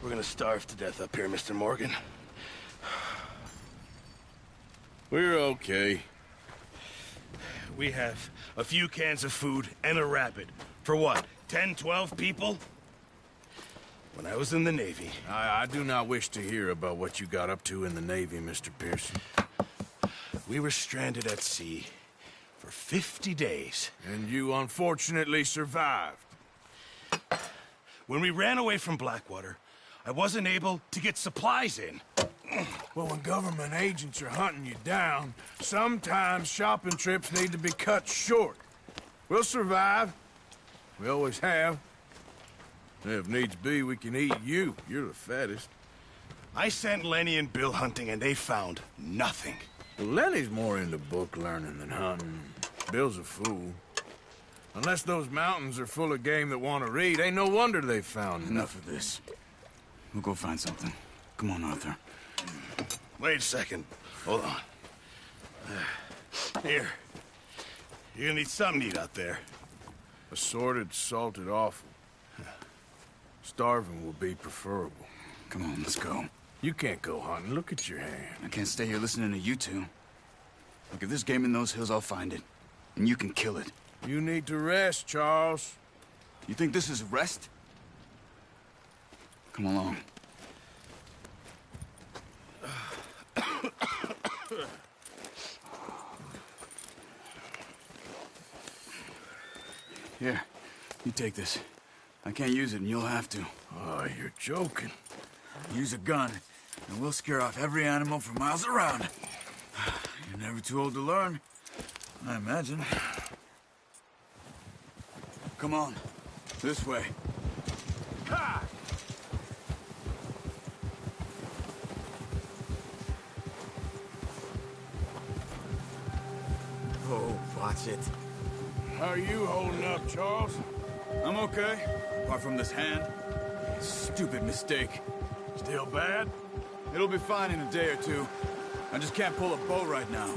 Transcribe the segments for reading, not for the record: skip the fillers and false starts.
We're gonna starve to death up here, Mr. Morgan. We're okay. We have a few cans of food and a rabbit. For what, 10, 12 people? When I was in the Navy... I do not wish to hear about what you got up to in the Navy, Mr. Pearson. We were stranded at sea for 50 days. And you unfortunately survived. When we ran away from Blackwater, I wasn't able to get supplies in. Well, when government agents are hunting you down, sometimes shopping trips need to be cut short. We'll survive. We always have. If needs be, we can eat you. You're the fattest. I sent Lenny and Bill hunting, and they found nothing. Well, Lenny's more into book learning than hunting. Bill's a fool. Unless those mountains are full of game that want to read, ain't no wonder they found Enough of this. We'll go find something. Come on, Arthur. Wait a second. Hold on. Here. You're gonna need something to eat out there. Assorted, salted offal. Starving will be preferable. Come on, let's go. You can't go hunting. Look at your hand. I can't stay here listening to you two. Look, if there's game in those hills, I'll find it. And you can kill it. You need to rest, Charles. You think this is rest? Come along. Here, you take this. I can't use it, and you'll have to. Oh, you're joking. Use a gun, and we'll scare off every animal for miles around. You're never too old to learn, I imagine. Come on, this way. Ha! Oh, watch it. How are you holding up, Charles? I'm okay, apart from this hand. Stupid mistake. Still bad? It'll be fine in a day or two. I just can't pull a bow right now.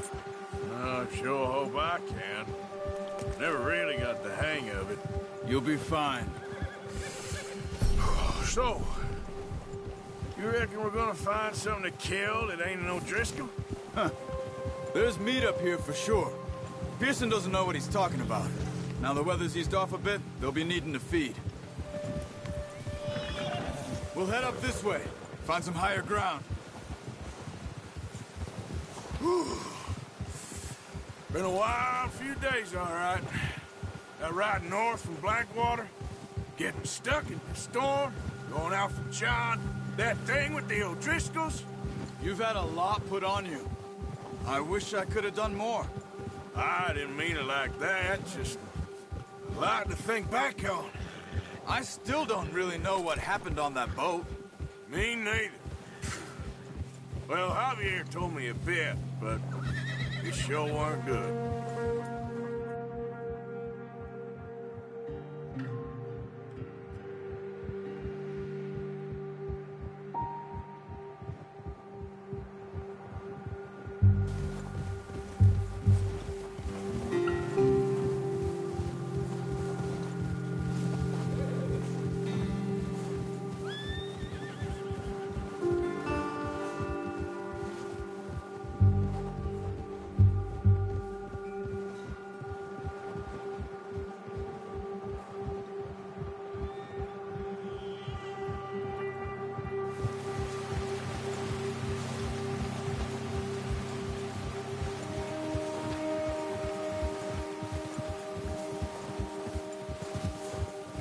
I sure hope I can. Never really got the hang of it. You'll be fine. So, you reckon we're gonna find something to kill that ain't no Driscoll? Huh. There's meat up here for sure. Pearson doesn't know what he's talking about. Now the weather's eased off a bit, they'll be needing to feed. We'll head up this way. Find some higher ground. Whew. Been a wild few days, all right. That ride north from Blackwater, getting stuck in the storm, going out from John, that thing with the O'Driscolls. You've had a lot put on you. I wish I could have done more. I didn't mean it like that, just a lot to think back on. I still don't really know what happened on that boat. Me neither. Well, Javier told me a bit, but it sure weren't good.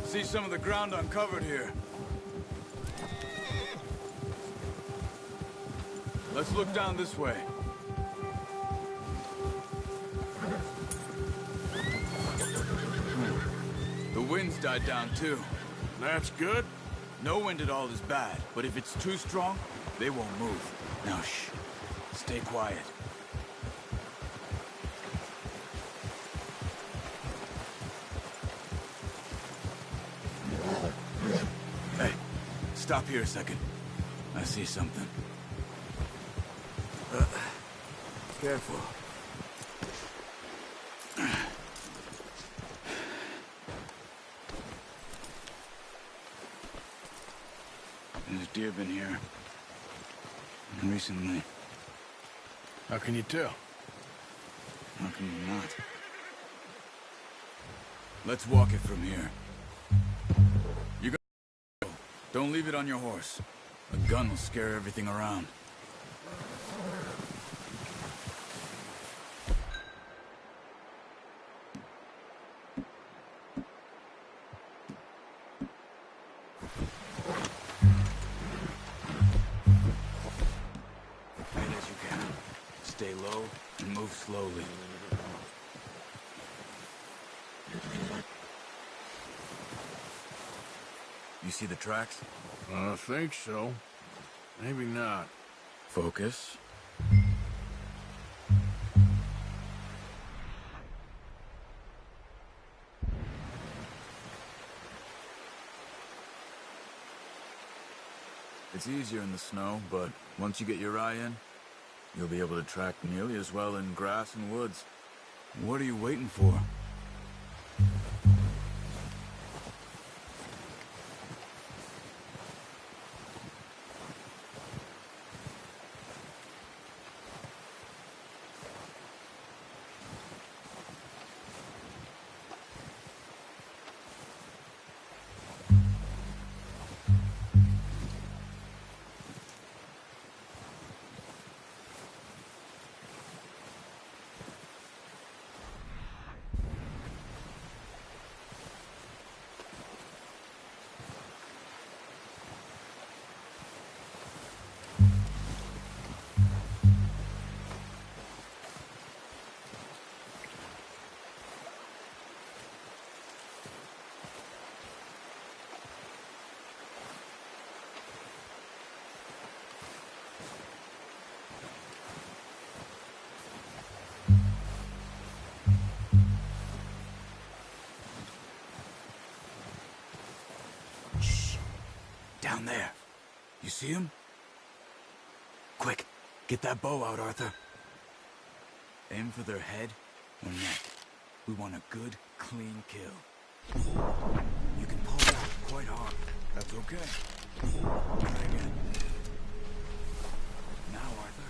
See some of the ground uncovered here. Let's look down this way. The wind's died down too. That's good. No wind at all is bad, but if it's too strong, they won't move. Now shh. Stay quiet. Hey, stop here a second. I see something. Careful. deer been here. Recently. How can you tell? How can you not? Let's walk it from here. You go. Don't leave it on your horse. A gun will scare everything around. Stay low and move slowly. You see the tracks? I think so. Maybe not. Focus. It's easier in the snow, but once you get your eye in, you'll be able to track nearly as well in grass and woods. What are you waiting for? Down there. You see him? Quick, get that bow out, Arthur. Aim for their head or neck. We want a good, clean kill. You can pull back quite hard. That's okay. Try again. Now, Arthur.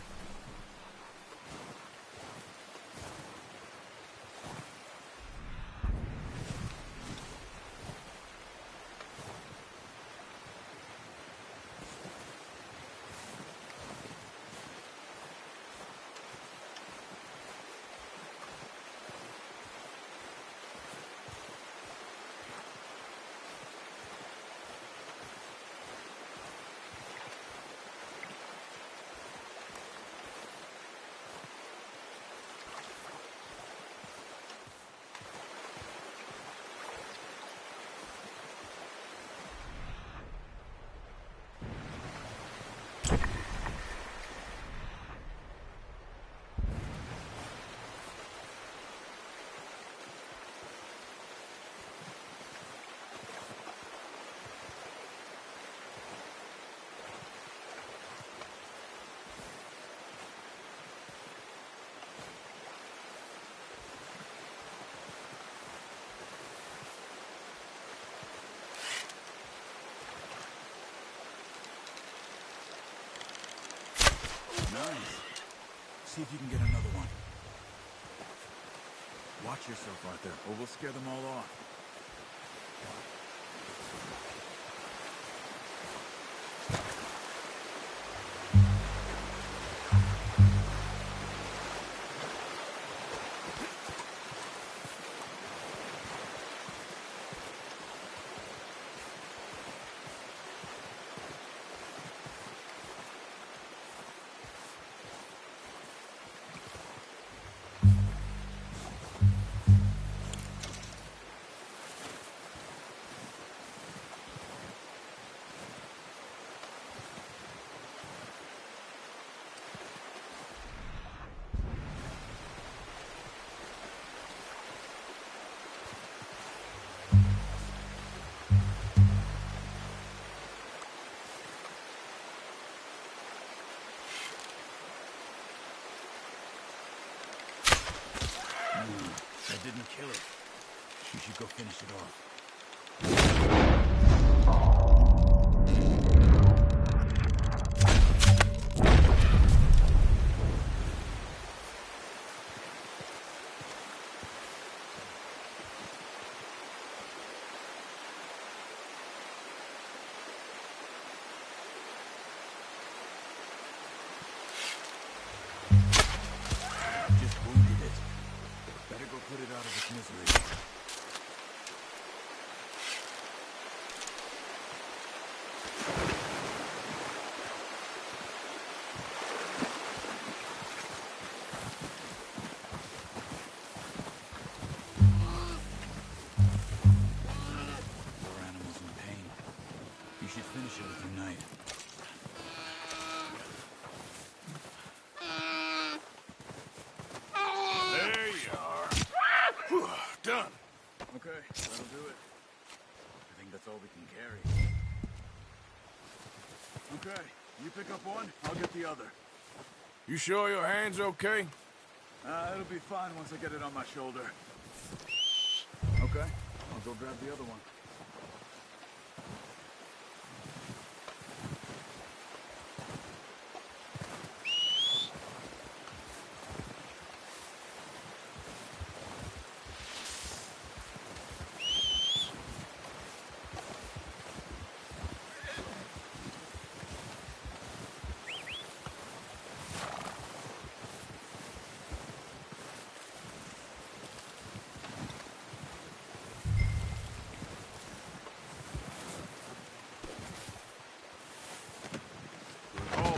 Nice. See if you can get another one. Watch yourself, Arthur, or we'll scare them all off. That didn't kill it. You should go finish it off. out of its misery. Finish it with your knife. There you are. Whew, done. Okay, that'll do it. I think that's all we can carry. Okay, you pick up one, I'll get the other. You sure your hand's okay? It'll be fine once I get it on my shoulder. Okay, I'll go grab the other one.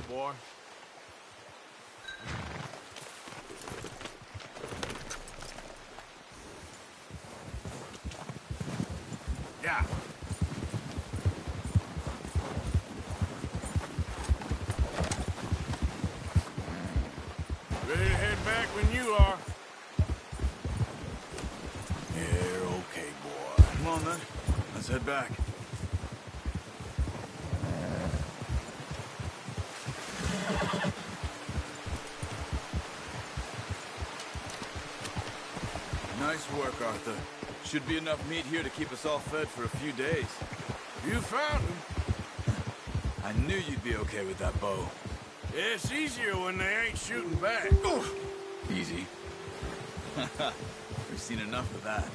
Boy. Yeah. Ready to head back when you are. You're okay, boy. Come on, then. Let's head back. Nice work, Arthur. Should be enough meat here to keep us all fed for a few days. You found him. I knew you'd be okay with that bow. Yeah, it's easier when they ain't shooting back. Easy. We've seen enough of that.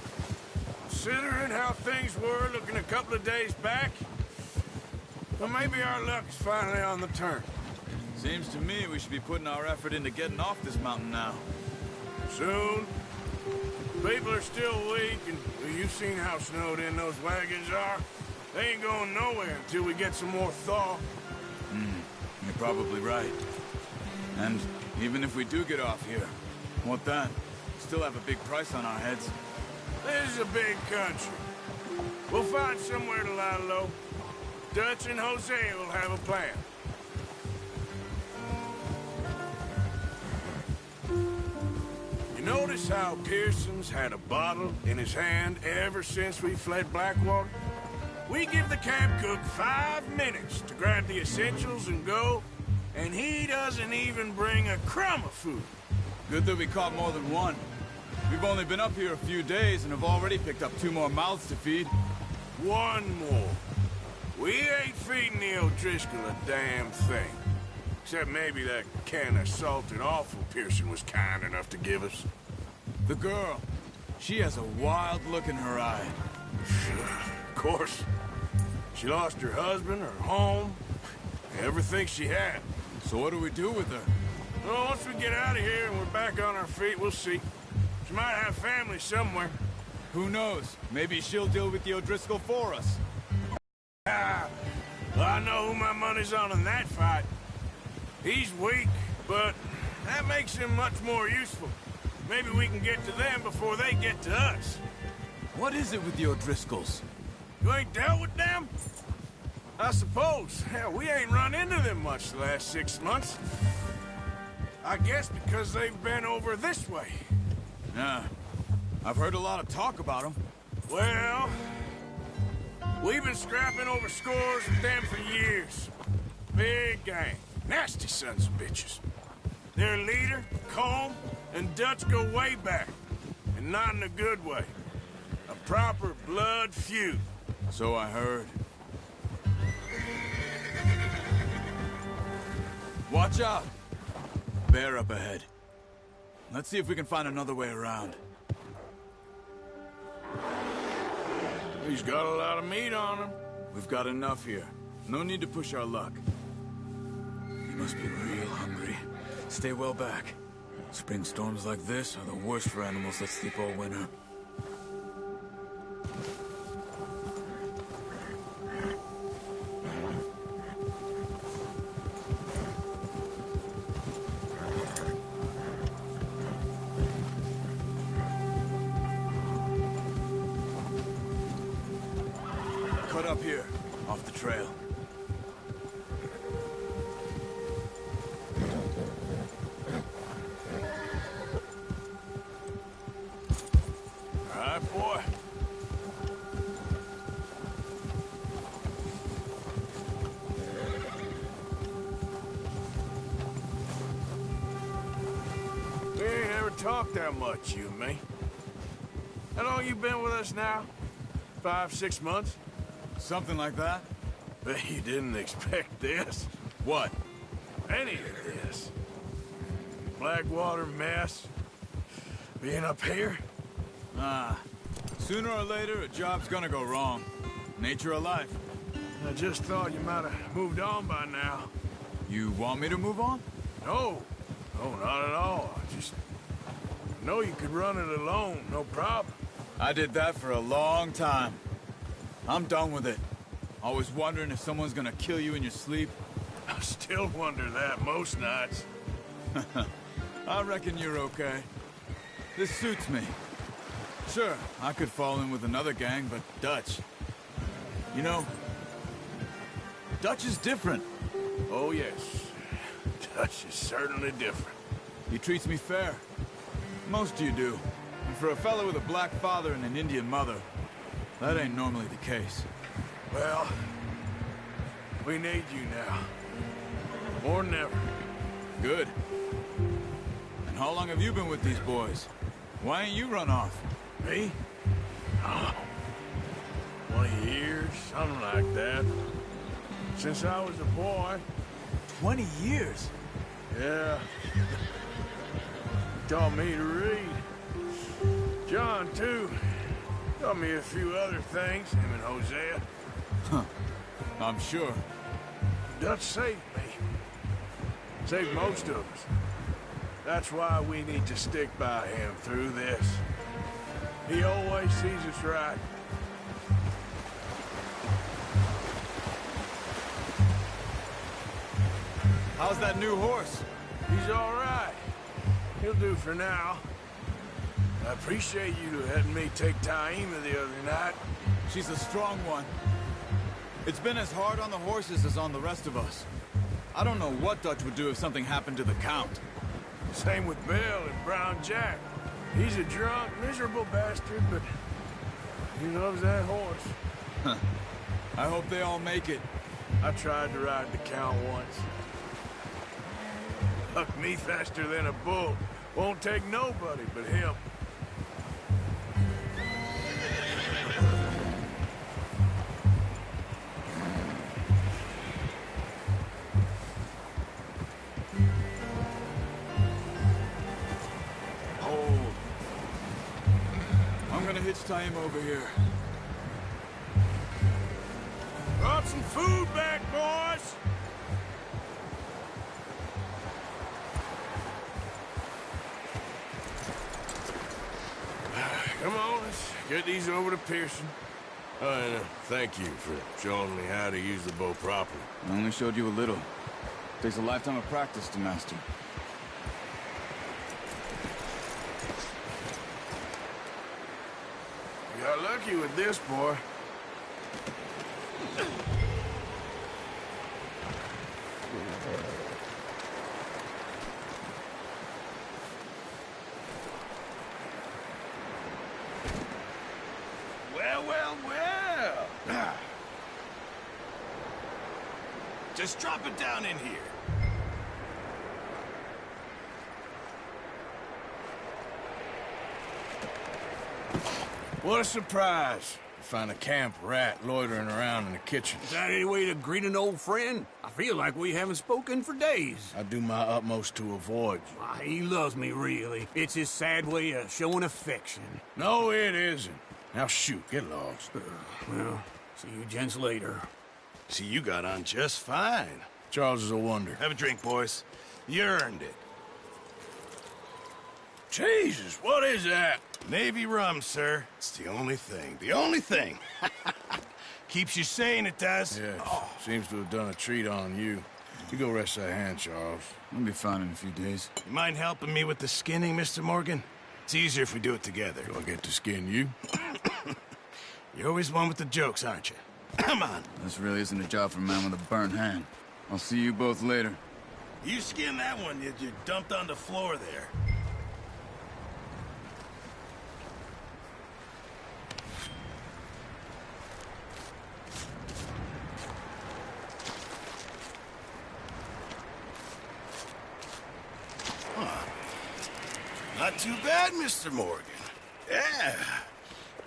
Considering how things were looking a couple of days back, well, maybe our luck is finally on the turn. Seems to me we should be putting our effort into getting off this mountain now. Soon. People are still weak, and well, you've seen how snowed in those wagons are. They ain't going nowhere until we get some more thaw. You're probably right. And even if we do get off here, what then? Still have a big price on our heads. This is a big country. We'll find somewhere to lie low. Dutch and Jose will have a plan. You notice how Pearson's had a bottle in his hand ever since we fled Blackwater? We give the camp cook 5 minutes to grab the essentials and go, and he doesn't even bring a crumb of food. Good that we caught more than one. We've only been up here a few days and have already picked up 2 more mouths to feed. One more. We ain't feeding the O'Driscoll a damn thing. Except maybe that can of salted offal Pearson was kind enough to give us. The girl. She has a wild look in her eye. Of course. She lost her husband, her home, everything she had. So what do we do with her? Well, once we get out of here and we're back on our feet, we'll see. She might have family somewhere. Who knows? Maybe she'll deal with the O'Driscoll for us. Well, I know who my money's on in that fight. He's weak, but that makes him much more useful. Maybe we can get to them before they get to us. What is it with the O'Driscolls? You ain't dealt with them? I suppose. Hell, we ain't run into them much the last 6 months. I guess because they've been over this way. Yeah. I've heard a lot of talk about them. Well, we've been scrapping over scores with them for years. Big gang. Nasty sons of bitches. Their leader, Colm, and Dutch go way back. And not in a good way. A proper blood feud. So I heard. Watch out! Bear up ahead. Let's see if we can find another way around. He's got a lot of meat on him. We've got enough here. No need to push our luck. You must be real hungry. Stay well back. Spring storms like this are the worst for animals that sleep all winter. Cut up here, off the trail. All right, boy. We ain't ever talked that much, you and me. How long you been with us now? 5, 6 months? Something like that? Bet you didn't expect this. What? Any of this. Blackwater mess. Being up here? Sooner or later, a job's gonna go wrong. Nature of life. I just thought you might have moved on by now. You want me to move on? No. No, not at all. I just know you could run it alone, no problem. I did that for a long time. I'm done with it. Always wondering if someone's gonna kill you in your sleep. I still wonder that most nights. I reckon you're okay. This suits me. Sure, I could fall in with another gang, but Dutch... You know, Dutch is different. Oh, yes. Dutch is certainly different. He treats me fair. Most of you do. And for a fellow with a black father and an Indian mother, that ain't normally the case. Well, we need you now. More than ever. Good. And how long have you been with these boys? Why ain't you run off? Me? Oh, 20 years, something like that. Since I was a boy. 20 years? Yeah. Taught me to read. John, too. Taught me a few other things, him and Hosea. Huh. I'm sure. Dutch saved me. Saved most of us. That's why we need to stick by him through this. He always sees us right. How's that new horse? He's all right. He'll do for now. I appreciate you letting me take Taima the other night. She's a strong one. It's been as hard on the horses as on the rest of us. I don't know what Dutch would do if something happened to the Count. Same with Bill and Brown Jack. He's a drunk, miserable bastard, but he loves that horse. I hope they all make it. I tried to ride the Count once. Bucked me faster than a bull. Won't take nobody but him. Hold. I'm gonna hitch time over here. Brought some food back, boys! Come on, let's get these over to Pearson. And thank you for showing me how to use the bow properly. I only showed you a little. Takes a lifetime of practice to master. You got lucky with this, boy. Well, well, well. Just drop it down in here. What a surprise. Find a camp rat loitering around in the kitchen. Is that any way to greet an old friend? I feel like we haven't spoken for days. I do my utmost to avoid you. Why, he loves me, really. It's his sad way of showing affection. No, it isn't. Now shoot, get lost. Well, see you gents later. See, you got on just fine. Charles is a wonder. Have a drink, boys. You earned it. Jesus, what is that? Navy rum, sir. It's the only thing. The only thing. Keeps you sane, it does. Yeah, seems to have done a treat on you. You go rest that hand, Charles. I'll be fine in a few days. You mind helping me with the skinning, Mr. Morgan? It's easier if we do it together. Do I get to skin you? You're always one with the jokes, aren't you? Come on. This really isn't a job for a man with a burnt hand. I'll see you both later. You skin that one you dumped on the floor there. Not too bad, Mr. Morgan. Yeah.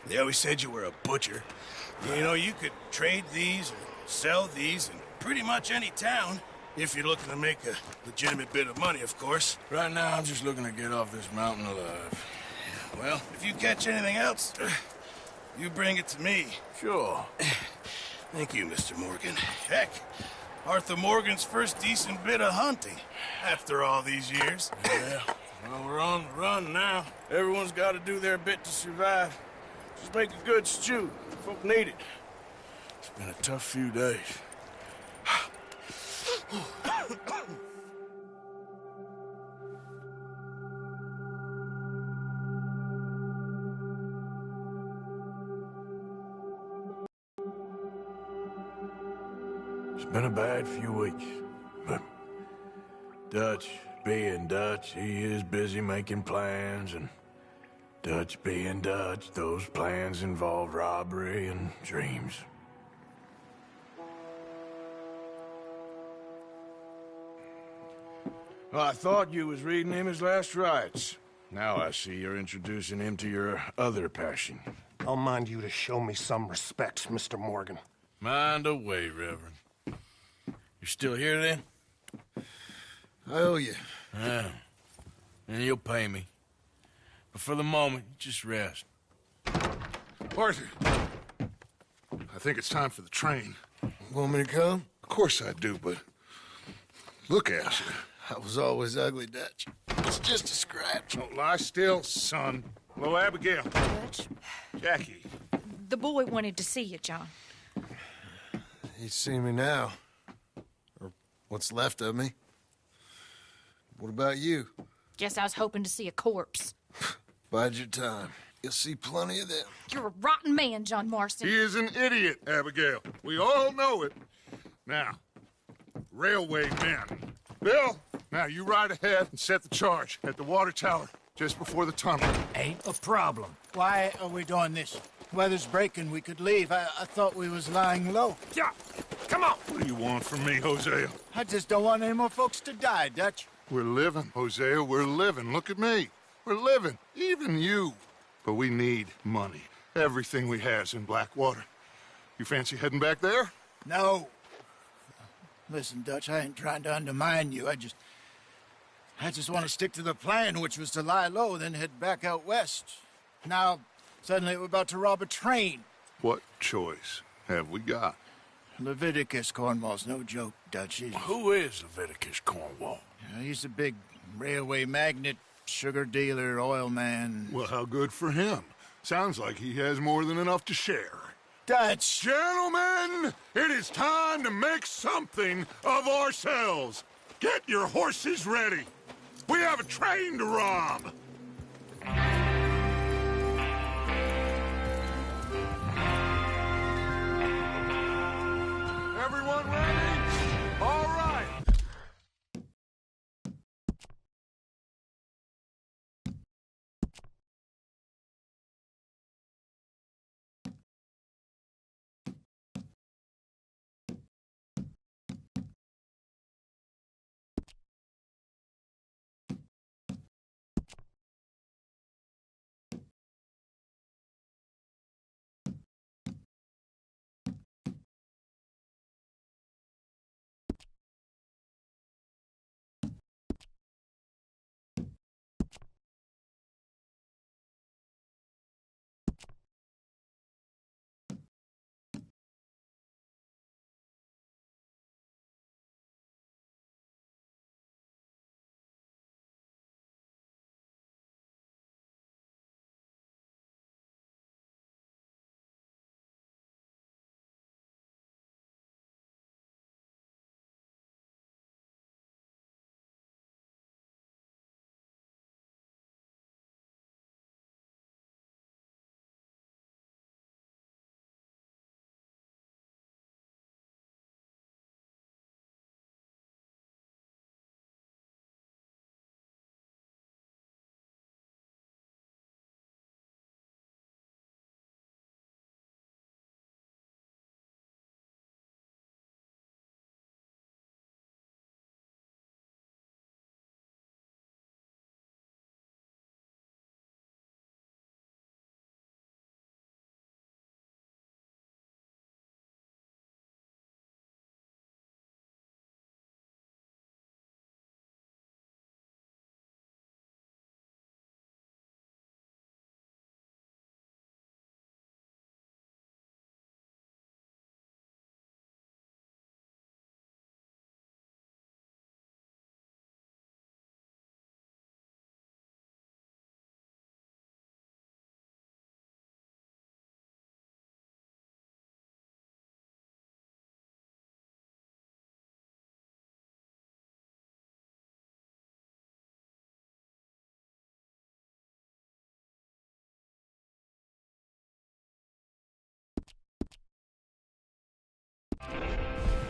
They always said you were a butcher. You know, you could trade these or sell these in pretty much any town, if you're looking to make a legitimate bit of money, of course. Right now, I'm just looking to get off this mountain alive. Well, if you catch anything else, you bring it to me. Sure. Thank you, Mr. Morgan. Heck, Arthur Morgan's first decent bit of hunting after all these years. Yeah. Well, we're on the run now. Everyone's got to do their bit to survive. Just make a good stew. Folk need it. It's been a tough few days. It's been a bad few weeks, but Dutch being Dutch, he is busy making plans, and Dutch being Dutch, those plans involve robbery and dreams. Well, I thought you was reading him his last rites. Now I see you're introducing him to your other passion. I'll mind you to show me some respect, Mr. Morgan. Mind away, Reverend. You still here, then? I owe you. Yeah. And you'll pay me. But for the moment, just rest. Arthur, I think it's time for the train. Want me to come? Of course I do, but look at you. I was always ugly, Dutch. It's just a scratch. Don't lie still, son. Hello, Abigail. Dutch, Jackie. the boy wanted to see you, John. He's seen me now. Or what's left of me. What about you? Guess I was hoping to see a corpse. Bide your time. You'll see plenty of them. You're a rotten man, John Marston. He is an idiot, Abigail. We all know it. Now, railway men. Bill, now you ride ahead and set the charge at the water tower just before the tunnel. Ain't a problem. Why are we doing this? Weather's breaking, we could leave. I thought we was lying low. Yeah, come on. What do you want from me, Hosea? I just don't want any more folks to die, Dutch. We're living, Hosea, we're living. Look at me. We're living, even you. But we need money. Everything we has in Blackwater. You fancy heading back there? No. Listen, Dutch, I ain't trying to undermine you. I just want to stick to the plan, which was to lie low, then head back out west. Now, suddenly we're about to rob a train. What choice have we got? Leviticus Cornwall's no joke, Dutch. Who is Leviticus Cornwall? He's a big railway magnate, sugar dealer, oil man. Well, how good for him. Sounds like he has more than enough to share. Dutch! Gentlemen, it is time to make something of ourselves. Get your horses ready. We have a train to rob. Everyone ready? All right.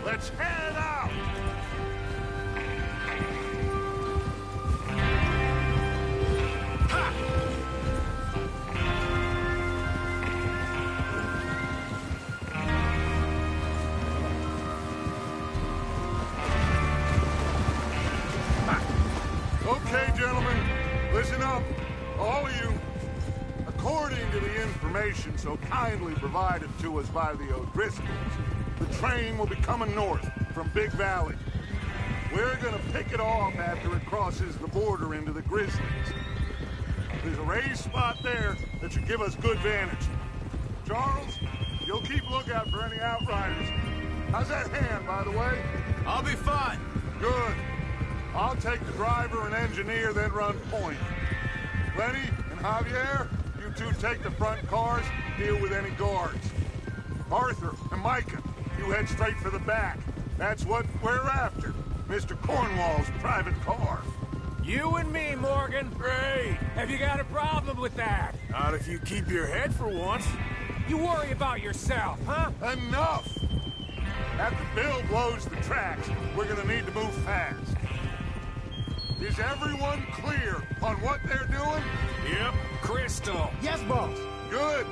Let's head out! Okay, gentlemen, listen up, all of you. According to the information so kindly provided to us by the O'Driscolls, the train will be coming north from Big Valley. We're gonna pick it off after it crosses the border into the Grizzlies. There's a raised spot there that should give us good vantage. Charles, you'll keep lookout for any outriders. How's that hand, by the way? I'll be fine. Good. I'll take the driver and engineer, then run point. Lenny and Javier, you two take the front cars, deal with any guards. Arthur and Micah, you head straight for the back. That's what we're after. Mr. Cornwall's private car. You and me, Morgan. Great. Have you got a problem with that? Not if you keep your head for once. You worry about yourself, huh? Enough! After Bill blows the tracks, we're gonna need to move fast. Is everyone clear on what they're doing? Yep. Crystal. Yes, boss. Good.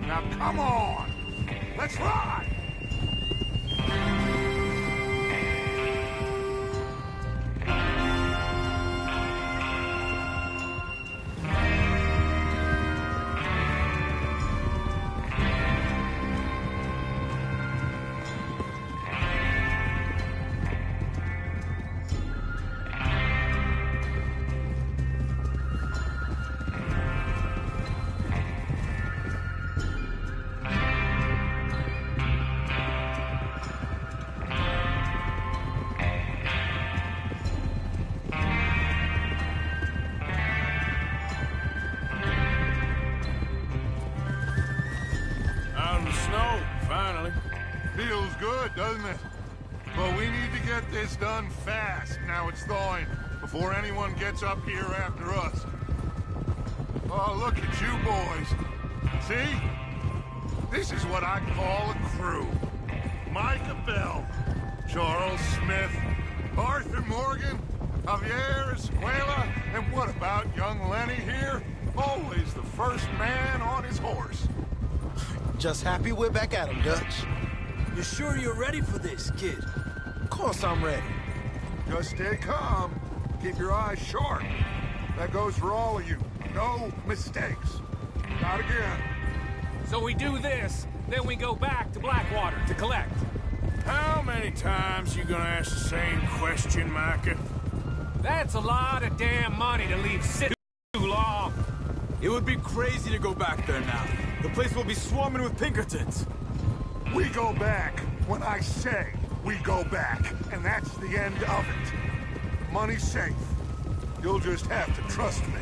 Now come on. Let's ride! Out in the snow, finally. Feels good, doesn't it? But we need to get this done fast, now it's thawing, before anyone gets up here after us. Oh, look at you boys. See? This is what I call a crew. Micah Bell, Charles Smith, Arthur Morgan, Javier Escuela, and what about young Lenny here? Always the first man on his horse. Just happy we're back at him, Dutch. You sure you're ready for this, kid? Of course I'm ready. Just stay calm. Keep your eyes sharp. That goes for all of you. No mistakes. Not again. So we do this, then we go back to Blackwater to collect. How many times you gonna ask the same question, Micah? That's a lot of damn money to leave sit too long. It would be crazy to go back there now. The place will be swarming with Pinkertons. We go back when I say we go back, and that's the end of it. Money's safe. You'll just have to trust me.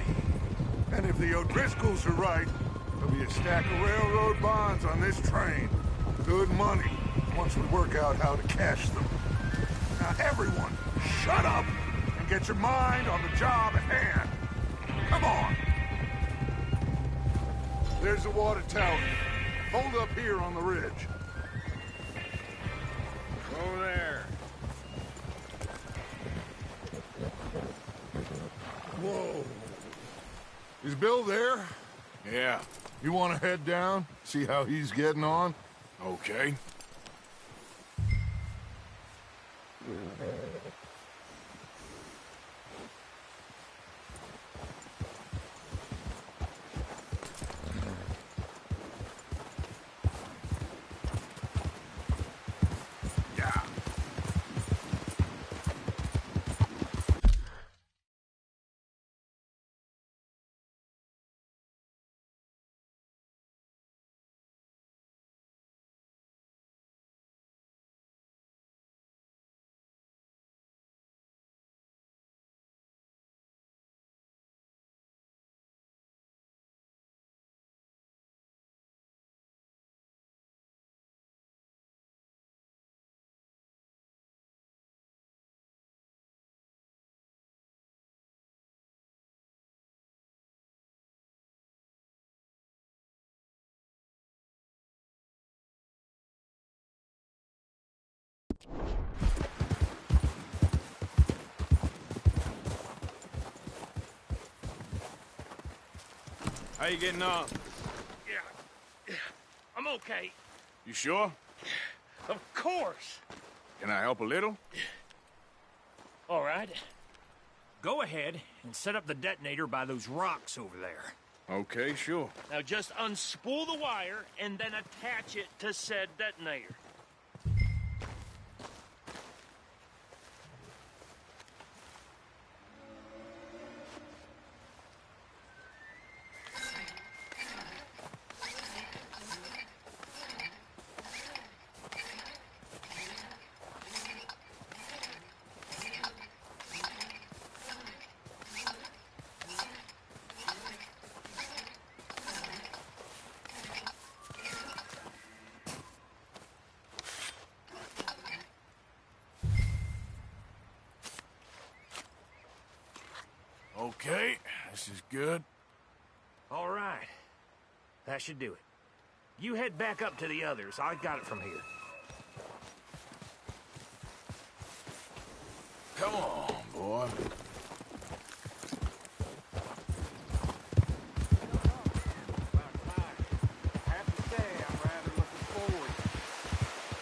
And if the O'Driscolls are right, there'll be a stack of railroad bonds on this train. Good money, once we work out how to cash them. Now everyone, shut up and get your mind on the job at hand. Come on. There's the water tower. Hold up here on the ridge. Over there. Whoa. Is Bill there? Yeah. You want to head down? See how he's getting on? Okay. How you getting on? Yeah, I'm okay. You sure? Of course. Can I help a little? All right. Go ahead and set up the detonator by those rocks over there. Okay, sure. Now just unspool the wire and then attach it to said detonator. Okay, this is good. All right. That should do it. You head back up to the others. I got it from here. Come on, boy.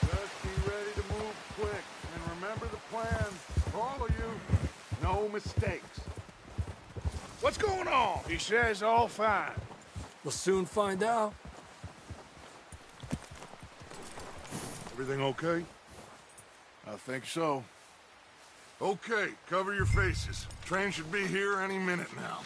Just be ready to move quick. And remember the plan. For all of you, no mistakes. What's going on? He says all fine. We'll soon find out. Everything okay? I think so. Okay, cover your faces. Train should be here any minute now.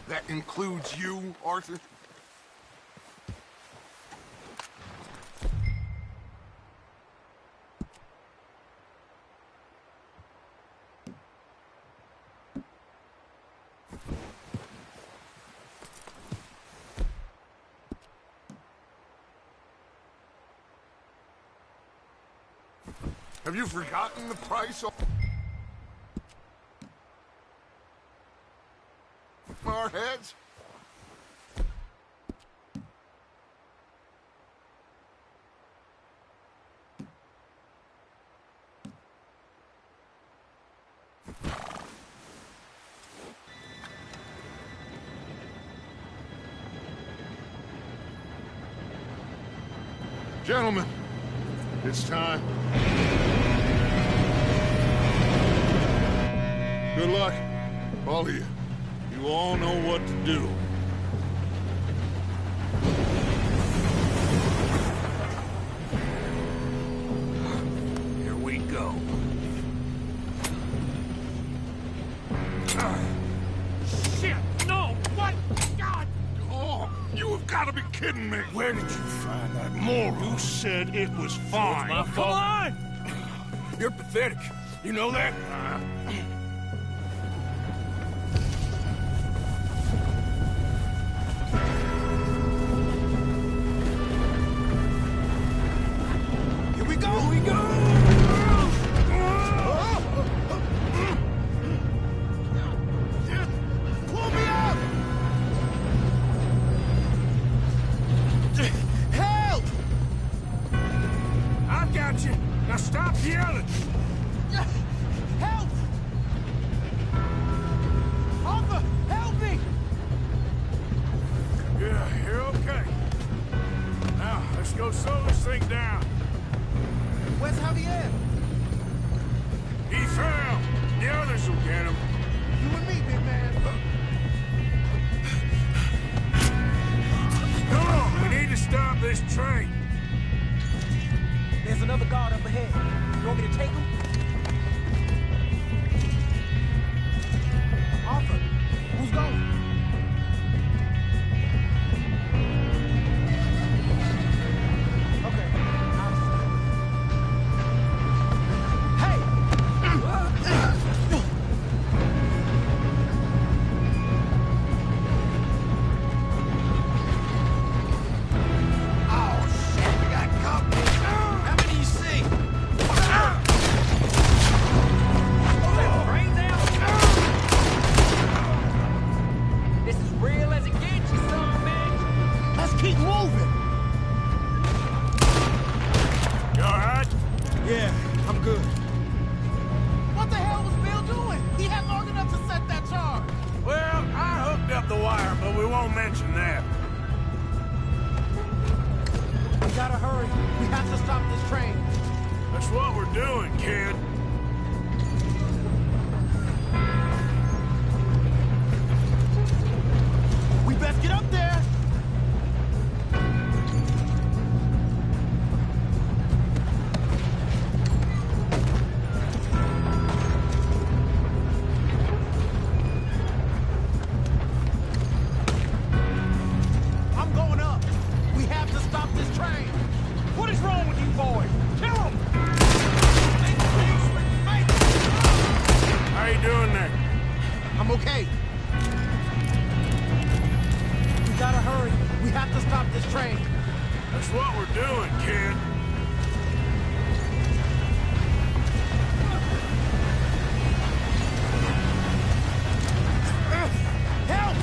That includes you, Arthur? Have you forgotten the price of our heads? Gentlemen, it's time. Good luck, all of you. You all know what to do. Here we go. Shit! No! What? God! Oh, you have got to be kidding me. Where did you find that moron? You said it was fine. My fault. on! You're pathetic. You know that? Here we go! Here we go! Pull me up! Help! I've got you. Now stop yelling. Help! Arthur, help me! Yeah, you're okay. Now, let's go slow this thing down. Where's Javier? He fell. The others will get him. You and me, big man. Come on, we need to stop this train. There's another guard up ahead. You want me to take him? Arthur, who's going? don't mention that. We gotta hurry. We have to stop this train. That's what we're doing, kid. We best get up there. I'm going up. We have to stop this train. What is wrong with you boys? Kill him! How you doing there? I'm okay. We gotta hurry. We have to stop this train. That's what we're doing, kid. Help!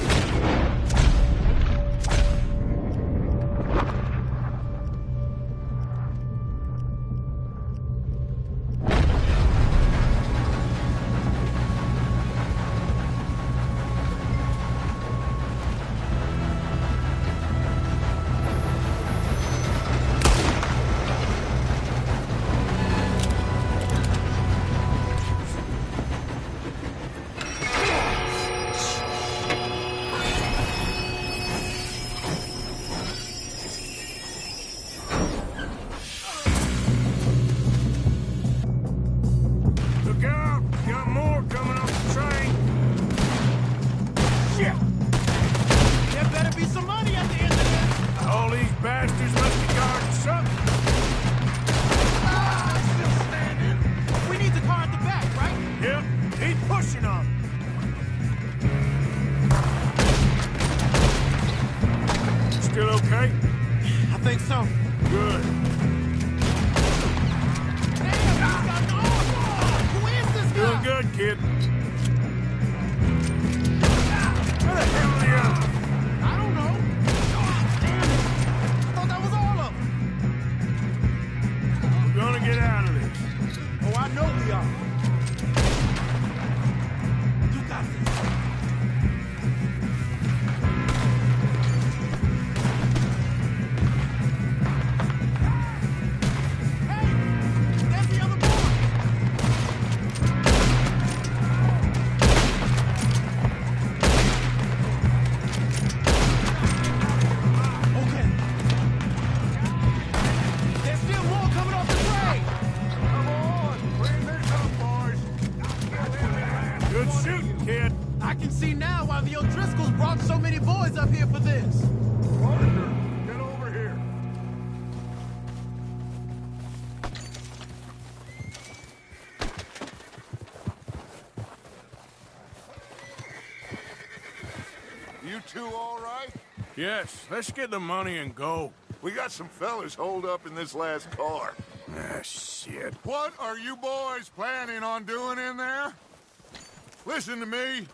Look out! Got more coming off the train. Shit! There better be some money at the end of this. All these bastards must be guarding something. Still standing. We need the car at the back, right? Yep, keep pushing on. Still okay? I think so. Good. Damn, he's got an arm. Who is this guy? Doing good, kid. Where the hell are the others? I don't know. Damn it. I thought that was all of them. We're gonna get out of this. Oh, I know we are. You got this. Hey, there's the other boy. Okay. There's still more coming off the train. Come on, bring this up, boys. Good shooting, kid. I can see now why the O'Driscolls brought so many boys up here for this. Parker, get over here. You two all right? Yes, let's get the money and go. We got some fellas holed up in this last car. Ah, shit. What are you boys planning on doing in there? Listen to me.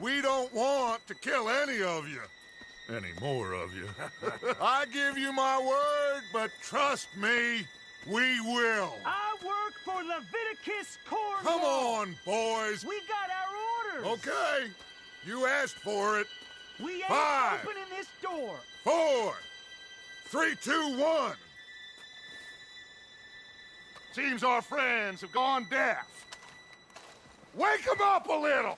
We don't want to kill any of you. Any more of you. I give you my word, but trust me, we will. I work for Leviticus Cornwall. Come on, boys. We got our orders. Okay. You asked for it. We ain't 5, opening this door. 4, 3, 2, 1. Seems our friends have gone deaf. Wake them up a little.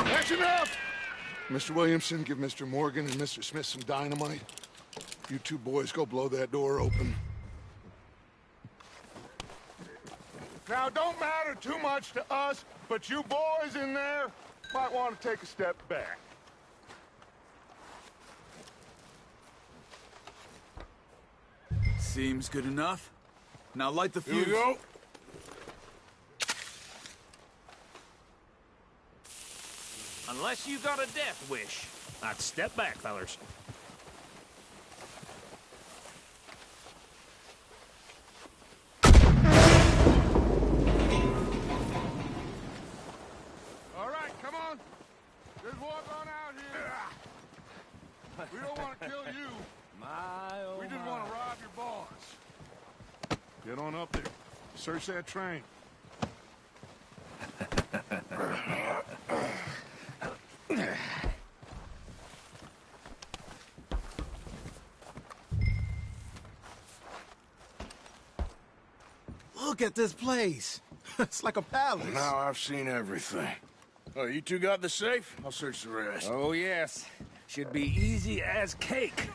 That's enough. Mr. Williamson, give Mr. Morgan and Mr. Smith some dynamite. You two boys go blow that door open. Now, don't matter too much to us, but you boys in there might want to take a step back. Seems good enough. Now light the Here we fuse. go. Unless you got a death wish. I'd step back, fellers. All right, come on. Just walk on out here. We don't want to kill you. My, oh We just my. want to rob your Get on up there. Search that train. Look at this place. It's like a palace. Now I've seen everything. Oh, you two got the safe? I'll search the rest. Oh, yes. Should be easy as cake.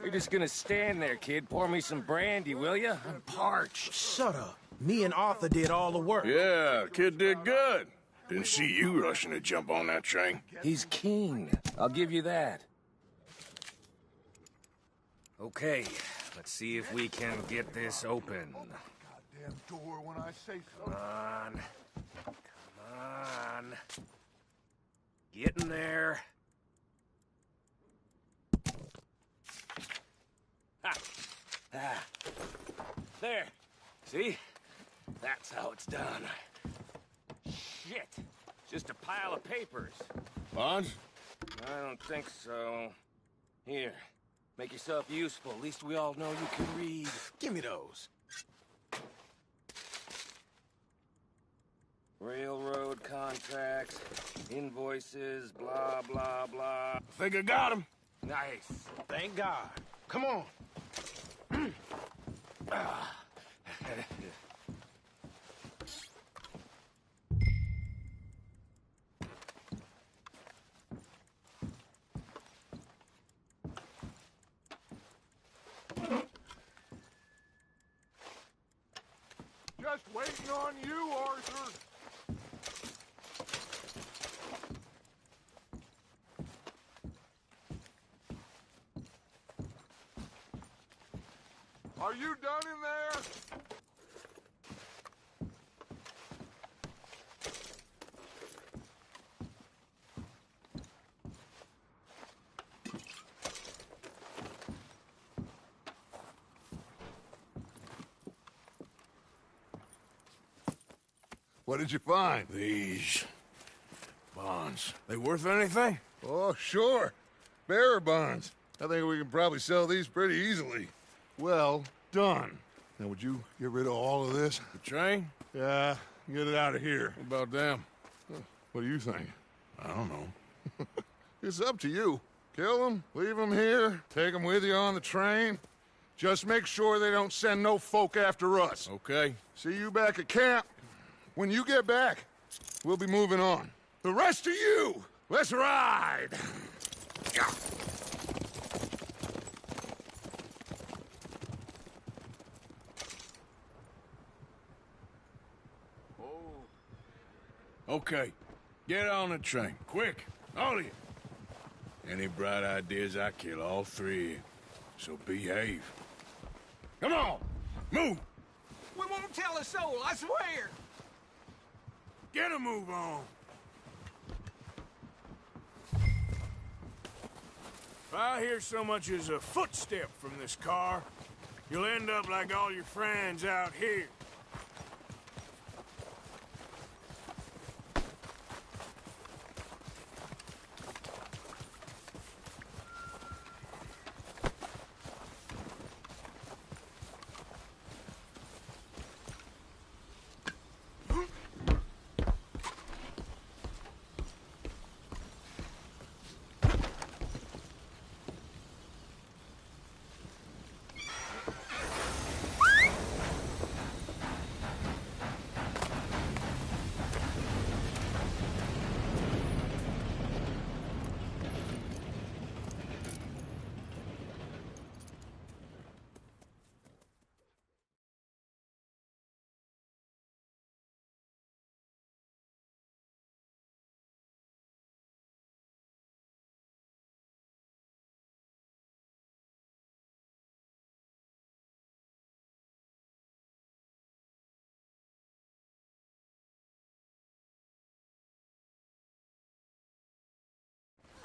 You're just gonna stand there, kid. Pour me some brandy, will you? I'm parched. Shut up. Me and Arthur did all the work. Yeah, kid did good. Didn't see you rushing to jump on that train. He's keen. I'll give you that. Okay, let's see if we can get this open. Goddamn door when I say so. Come on. Come on. Get in there. Ha! Ah. There. See? That's how it's done. Shit. Just a pile of papers. Bonds? I don't think so. Here. Make yourself useful. At least we all know you can read. Give me those. Railroad contracts, invoices, blah, blah, blah. Think I got him. Nice. Thank God. Come on. Just waiting on you, Arthur. Are you done in there? What did you find? These bonds. They worth anything? Oh, sure. Bearer bonds. I think we can probably sell these pretty easily. Well done. Now, would you get rid of all of this? The train? Yeah, get it out of here. What about them? What do you think? I don't know. It's up to you. Kill them, leave them here, take them with you on the train. Just make sure they don't send no folk after us. Okay. See you back at camp. When you get back, we'll be moving on. The rest of you, let's ride! Okay. Get on the train. Quick. All of you. Any bright ideas, I kill all three of you. So behave. Come on! Move! We won't tell a soul, I swear. Get a move on! If I hear so much as a footstep from this car, you'll end up like all your friends out here.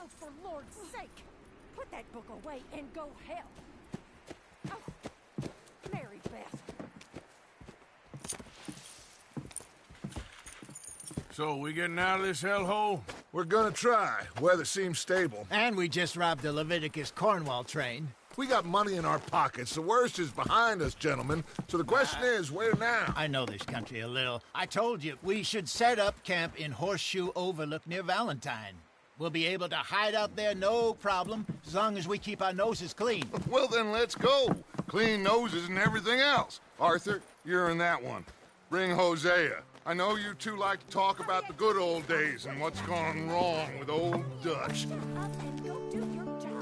Oh, for Lord's sake! Put that book away and go help! Oh, Mary Beth. So, we getting out of this hellhole? We're gonna try. Weather seems stable. And we just robbed the Leviticus Cornwall train. We got money in our pockets. The worst is behind us, gentlemen. So the question is, where now? I know this country a little. I told you, we should set up camp in Horseshoe Overlook near Valentine. We'll be able to hide out there, no problem, as long as we keep our noses clean. Well, then let's go. Clean noses and everything else. Arthur, you're in that one. Bring Hosea. I know you two like to talk about the good old days and what's gone wrong with old Dutch. Up and go do your job.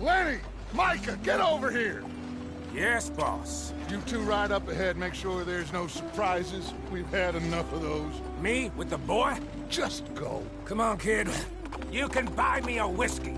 Lenny! Micah, get over here! Yes, boss. You two ride up ahead, make sure there's no surprises. We've had enough of those. Me with the boy? Just go. Come on, kid. You can buy me a whiskey.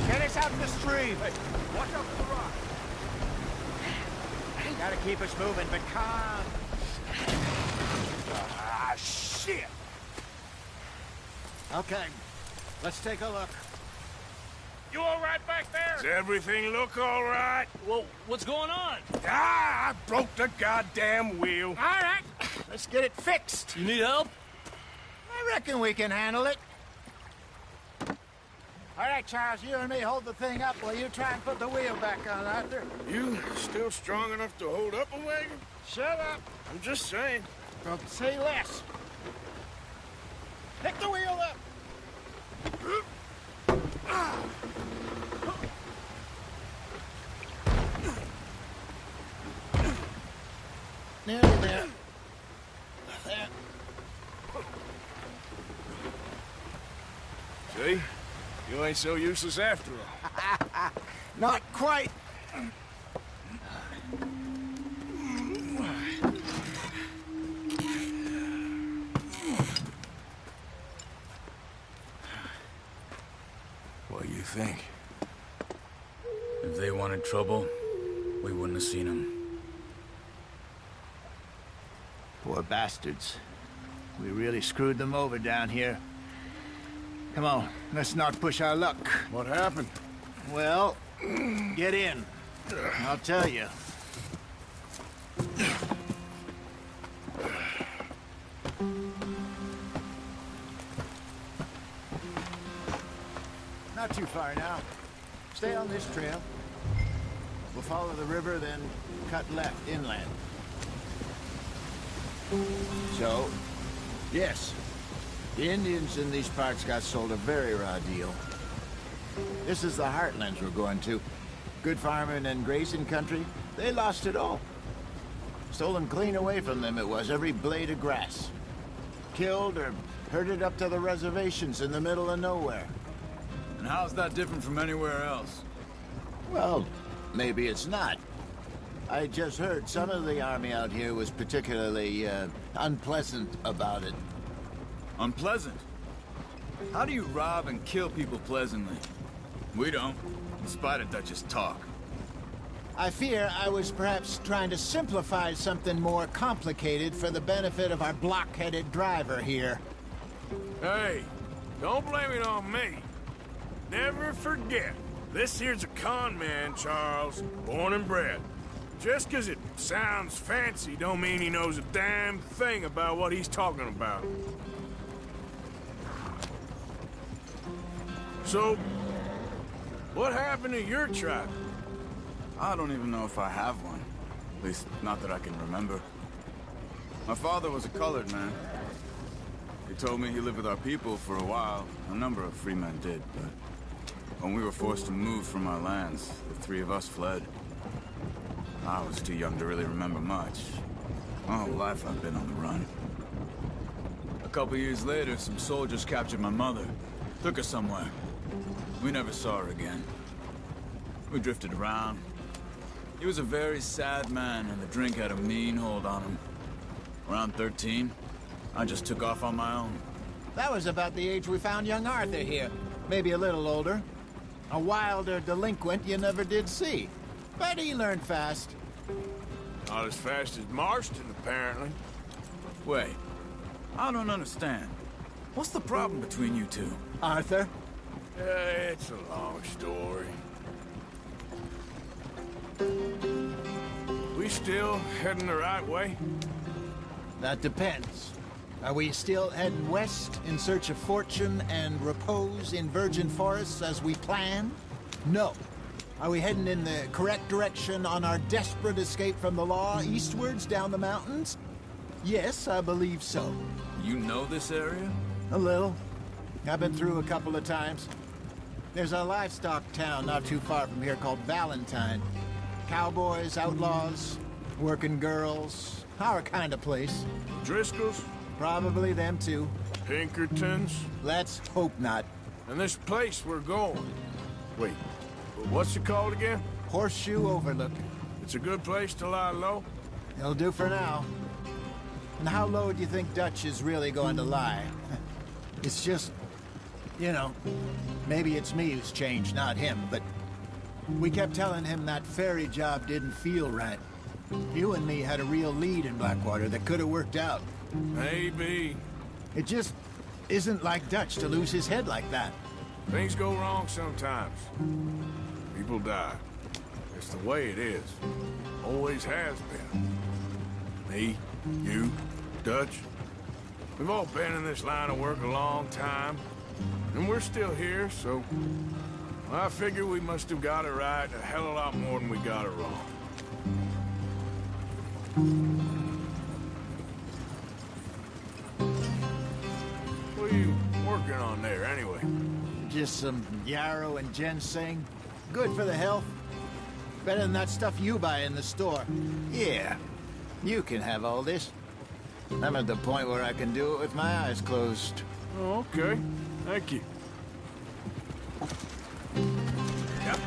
Get us out in the stream. Hey, watch out for the rock. Gotta keep us moving, but calm. Ah, shit! Okay, let's take a look. You all right back there? Does everything look all right? Well, what's going on? Ah, I broke the goddamn wheel. All right, let's get it fixed. You need help? I reckon we can handle it. All right, Charles, you and me hold the thing up while you try and put the wheel back on, Arthur. You still strong enough to hold up a wagon? Shut up. I'm just saying. Don't say less. Pick the wheel up. Nearly there. There. See? You ain't so useless after all. Not quite. What do you think? If they wanted trouble, we wouldn't have seen them. Poor bastards. We really screwed them over down here. Come on, let's not push our luck. What happened? Well, get in. I'll tell you. Not too far now. Stay on this trail. We'll follow the river, then cut left inland. So, yes, the Indians in these parts got sold a very raw deal. This is the heartlands we're going to. Good farming and grazing country, they lost it all. Stolen clean away from them it was, every blade of grass. Killed or herded up to the reservations in the middle of nowhere. And how's that different from anywhere else? Well, maybe it's not. I just heard some of the army out here was particularly, unpleasant about it. Unpleasant? How do you rob and kill people pleasantly? We don't, in spite of Dutch's talk. I fear I was perhaps trying to simplify something more complicated for the benefit of our block-headed driver here. Hey, don't blame it on me. Never forget, this here's a con man, Charles, born and bred. Just 'cause it sounds fancy don't mean he knows a damn thing about what he's talking about. So, what happened to your tribe? I don't even know if I have one. At least, not that I can remember. My father was a colored man. He told me he lived with our people for a while. A number of free men did, but when we were forced to move from our lands, the three of us fled. I was too young to really remember much. My whole life I've been on the run. A couple years later, some soldiers captured my mother. Took her somewhere. We never saw her again. We drifted around. He was a very sad man, and the drink had a mean hold on him. Around 13, I just took off on my own. That was about the age we found young Arthur here. Maybe a little older. A wilder delinquent you never did see. But he learned fast. Not as fast as Marston, apparently. Wait, I don't understand. What's the problem between you two? Arthur? It's a long story. We still heading the right way? That depends. Are we still heading west in search of fortune and repose in virgin forests as we planned? No. Are we heading in the correct direction on our desperate escape from the law eastwards down the mountains? Yes, I believe so. You know this area? A little. I've been through a couple of times. There's a livestock town not too far from here called Valentine. Cowboys, outlaws, working girls, our kind of place. Driscolls? Probably them too. Pinkertons? Let's hope not. And this place we're going. Wait, what's it called again? Horseshoe Overlook. It's a good place to lie low? It'll do for now. And how low do you think Dutch is really going to lie? It's just, you know, maybe it's me who's changed, not him, but we kept telling him that ferry job didn't feel right. You and me had a real lead in Blackwater that could have worked out. Maybe. It just isn't like Dutch to lose his head like that. Things go wrong sometimes. People die. It's the way it is. Always has been. Me, you, Dutch. We've all been in this line of work a long time. And we're still here, so I figure we must have got it right a hell of a lot more than we got it wrong. What are you working on there, anyway? Just some yarrow and ginseng. Good for the health. Better than that stuff you buy in the store. Yeah, you can have all this. I'm at the point where I can do it with my eyes closed. Oh, okay. Thank you. Yep.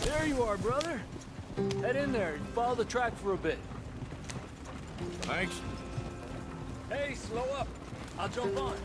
There you are, brother. Head in there and follow the track for a bit. Thanks. Hey, slow up. I'll jump on.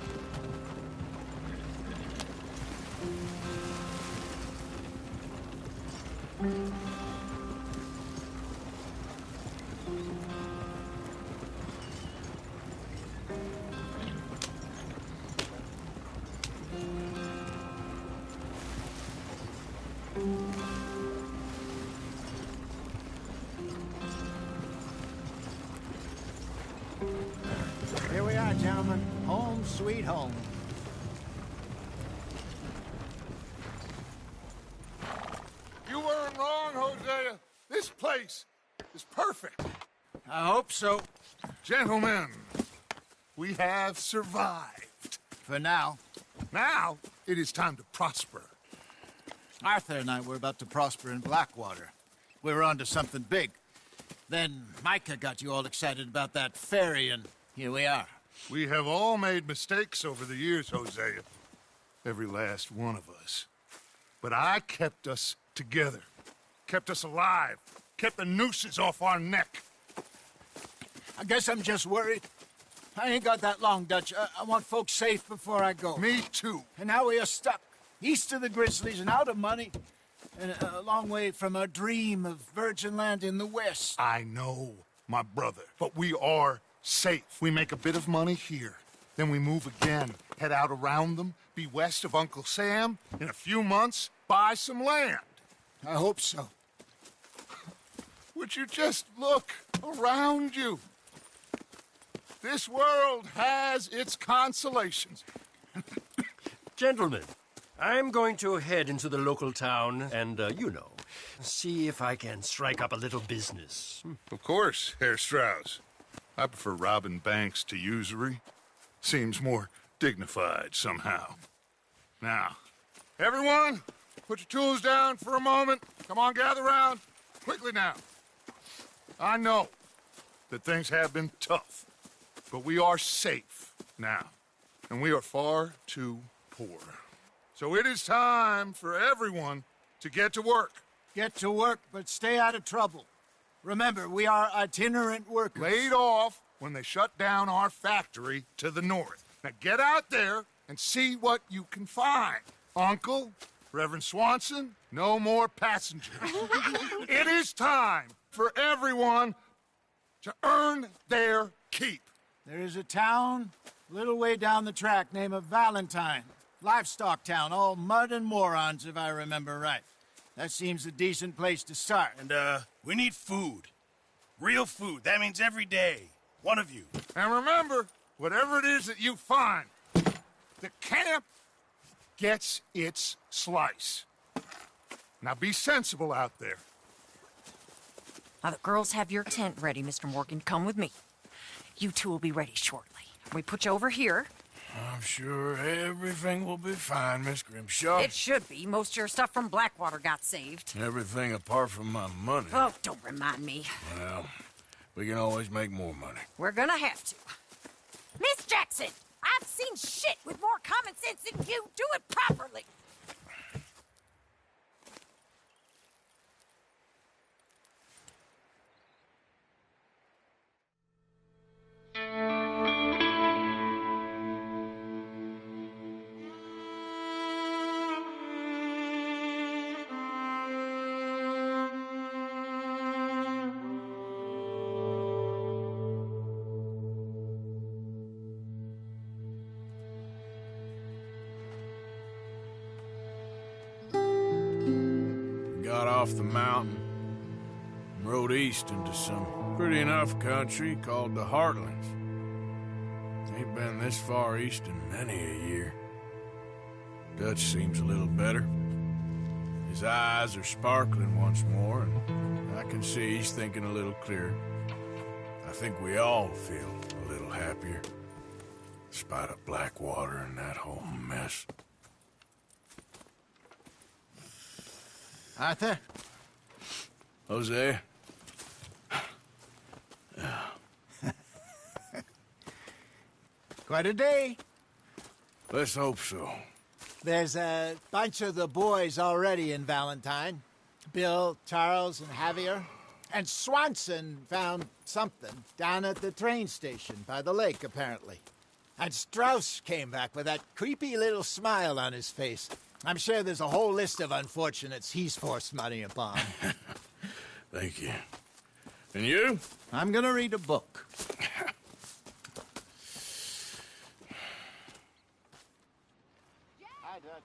sweet home. You weren't wrong, Hosea. This place is perfect. I hope so. Gentlemen, we have survived. For now. Now, it is time to prosper. Arthur and I were about to prosper in Blackwater. We were onto something big. Then Micah got you all excited about that ferry, and here we are. We have all made mistakes over the years, Hosea. Every last one of us. But I kept us together. Kept us alive. Kept the nooses off our neck. I guess I'm just worried. I ain't got that long, Dutch. I want folks safe before I go. Me too. And now we are stuck, east of the Grizzlies and out of money, and a long way from our dream of virgin land in the west. I know, my brother, but we are safe. We make a bit of money here. Then we move again, head out around them, be west of Uncle Sam. In a few months, buy some land. I hope so. Would you just look around you? This world has its consolations. Gentlemen, I'm going to head into the local town and, see if I can strike up a little business. Of course, Herr Strauss. I prefer robbing banks to usury. Seems more dignified somehow. Now, everyone, put your tools down for a moment. Come on, gather round. Quickly now. I know that things have been tough, but we are safe now, and we are far too poor. So it is time for everyone to get to work. Get to work, but stay out of trouble. Remember, we are itinerant workers. Laid off when they shut down our factory to the north. Now get out there and see what you can find. Uncle, Reverend Swanson, no more passengers. It is time for everyone to earn their keep. There is a town a little way down the track named Valentine. Livestock town, all mud and morons, if I remember right. That seems a decent place to start. And, we need food. Real food. That means every day. One of you. And remember, whatever it is that you find, the camp gets its slice. Now be sensible out there. Now, the girls have your tent ready, Mr. Morgan. Come with me. You two will be ready shortly. We put you over here. I'm sure everything will be fine, Miss Grimshaw. It should be. Most of your stuff from Blackwater got saved. Everything apart from my money. Oh, don't remind me. Well, we can always make more money. We're gonna have to. Miss Jackson, I've seen shit with more common sense than you. Do it properly. Got off the mountain and rode east into some pretty enough country called the Heartlands. Ain't been this far east in many a year. Dutch seems a little better. His eyes are sparkling once more, and I can see he's thinking a little clearer. I think we all feel a little happier, despite of Blackwater and that whole mess. Arthur? Jose? Quite a day. Let's hope so. There's a bunch of the boys already in Valentine. Bill, Charles, and Javier. And Swanson found something down at the train station by the lake, apparently. And Strauss came back with that creepy little smile on his face. I'm sure there's a whole list of unfortunates he's forced money upon. Thank you. And you? I'm gonna read a book. Hi, Dutch.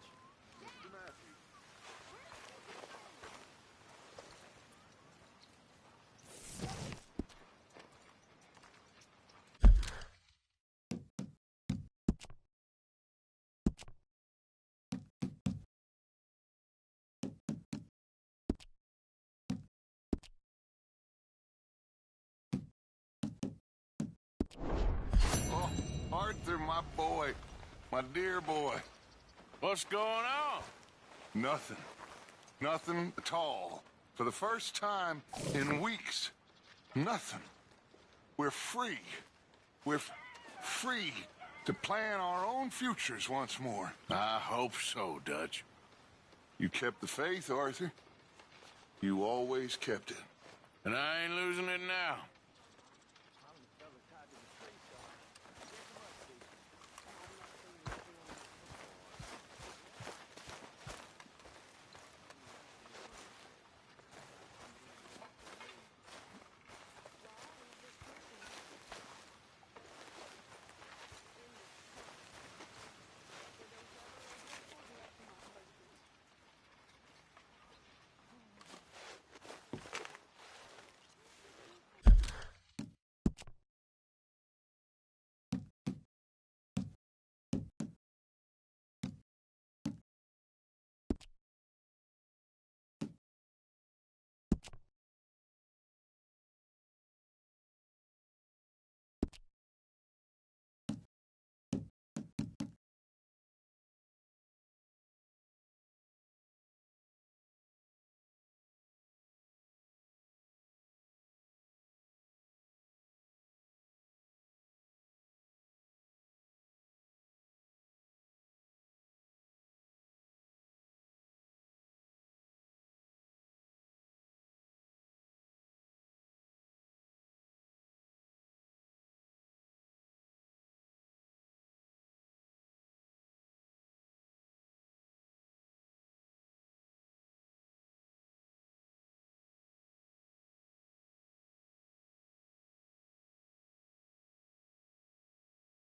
my boy. My dear boy. What's going on? Nothing. Nothing at all. For the first time in weeks. Nothing. We're free. We're free to plan our own futures once more. I hope so, Dutch. You kept the faith, Arthur. You always kept it. And I ain't losing it now.